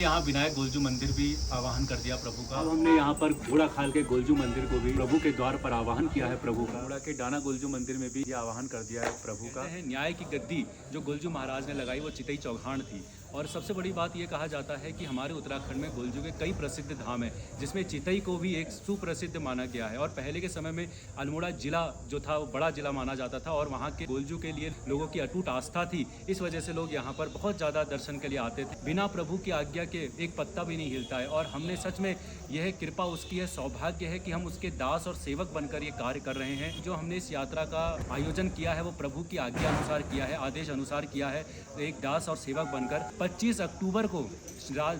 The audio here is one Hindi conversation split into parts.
यहाँ विनायक गोलजू मंदिर भी आवाहन कर दिया प्रभु का। अब हमने यहाँ पर घोड़ा खाल के गोलजू मंदिर को भी प्रभु के द्वार पर आवाहन किया है प्रभु का। घोड़ा के डाना गोलजू मंदिर में भी ये आवाहन कर दिया है प्रभु का। न्याय की गद्दी जो गोलजू महाराज ने लगाई वो चितई चौहान थी। और सबसे बड़ी बात ये कहा जाता है कि हमारे उत्तराखंड में गोलजू के कई प्रसिद्ध धाम हैं, जिसमें चितई को भी एक सुप्रसिद्ध माना गया है। और पहले के समय में अल्मोड़ा जिला जो था वो बड़ा जिला माना जाता था और वहाँ के गोलजू के लिए लोगों की अटूट आस्था थी। इस वजह से लोग यहाँ पर बहुत ज़्यादा दर्शन के लिए आते थे। बिना प्रभु की आज्ञा के एक पत्ता भी नहीं हिलता है। और हमने सच में यह कृपा उसकी है, सौभाग्य है कि हम उसके दास और सेवक बनकर ये कार्य कर रहे हैं। जो हमने इस यात्रा का आयोजन किया है वो प्रभु की आज्ञा अनुसार किया है, आदेश अनुसार किया है। एक दास और सेवक बनकर 25 अक्टूबर को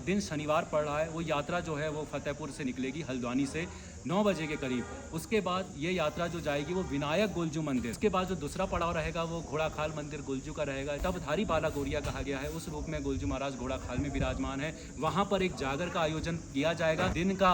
दिन शनिवार पड़ रहा है। वो यात्रा जो है वो फतेहपुर से निकलेगी हल्द्वानी से 9 बजे के करीब। उसके बाद ये यात्रा जो जाएगी वो विनायक गोलजू मंदिर। उसके बाद जो दूसरा पड़ाव रहेगा वो घोड़ा खाल मंदिर गोलजू का रहेगा। तब धारी बाला गोरिया कहा गया है, उस रूप में गोलजू महाराज घोड़ा खाल में विराजमान है। वहाँ पर एक जागर का आयोजन किया जाएगा, दिन का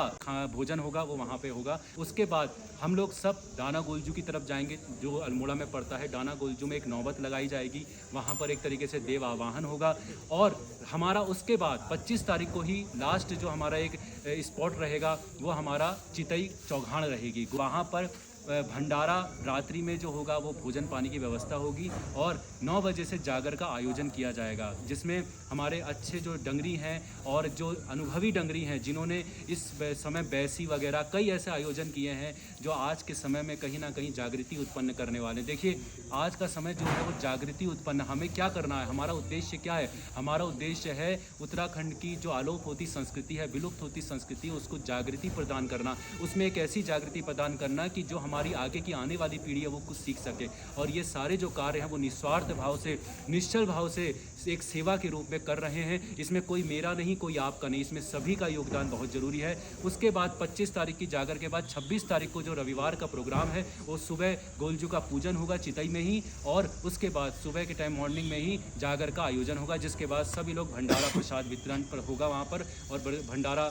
भोजन होगा वो वहाँ पे होगा। उसके बाद हम लोग सब डाना गोलजू की तरफ जाएंगे जो अल्मोड़ा में पड़ता है। डाना गोलजू में एक नौबत लगाई जाएगी, वहाँ पर एक तरीके से देव आवाहन होगा। और हमारा उसके बाद 25 तारीख को ही लास्ट जो हमारा एक स्पॉट रहेगा वो हमारा चितई चौहान रहेगी। वहाँ पर भंडारा रात्रि में जो होगा वो भोजन पानी की व्यवस्था होगी और 9 बजे से जागर का आयोजन किया जाएगा, जिसमें हमारे अच्छे जो डंगरी हैं और जो अनुभवी डंगरी हैं जिन्होंने इस समय बैसी वगैरह कई ऐसे आयोजन किए हैं जो आज के समय में कहीं ना कहीं जागृति उत्पन्न करने वाले। देखिए आज का समय जो है वो जागृति उत्पन्न, हमें क्या करना है, हमारा उद्देश्य क्या है? हमारा उद्देश्य है उत्तराखंड की जो आलोप होती संस्कृति है, विलुप्त होती संस्कृति, उसको जागृति प्रदान करना। उसमें एक ऐसी जागृति प्रदान करना कि जो हमारी आगे की आने वाली पीढ़ी है वो कुछ सीख सके। और ये सारे जो कार्य हैं वो निस्वार्थ भाव से, निश्चल भाव से एक सेवा के रूप में कर रहे हैं। इसमें कोई मेरा नहीं, कोई आपका नहीं, इसमें सभी का योगदान बहुत ज़रूरी है। उसके बाद 25 तारीख की जागर के बाद 26 तारीख को जो रविवार का प्रोग्राम है वो सुबह गोलजू का पूजन होगा चितई में ही, और उसके बाद सुबह के टाइम मॉर्निंग में ही जागर का आयोजन होगा, जिसके बाद सभी लोग भंडारा प्रसाद वितरण पर होगा वहाँ पर, और भंडारा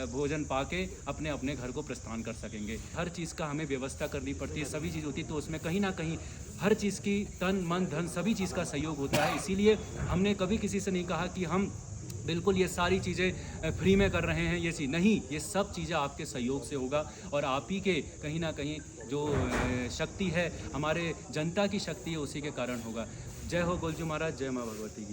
भोजन पाके अपने अपने घर को प्रस्थान कर सकेंगे। हर चीज़ का हमें व्यवस्था करनी पड़ती है, सभी चीज़ होती है तो उसमें कहीं ना कहीं हर चीज़ की तन मन धन सभी चीज़ का सहयोग होता है। इसीलिए हमने कभी किसी से नहीं कहा कि हम बिल्कुल ये सारी चीज़ें फ्री में कर रहे हैं, ये चीज़ नहीं, ये सब चीज़ें आपके सहयोग से होगा और आप ही के कहीं ना कहीं जो शक्ति है, हमारे जनता की शक्ति है, उसी के कारण होगा। जय हो गोलजू महाराज, जय माँ भगवती की।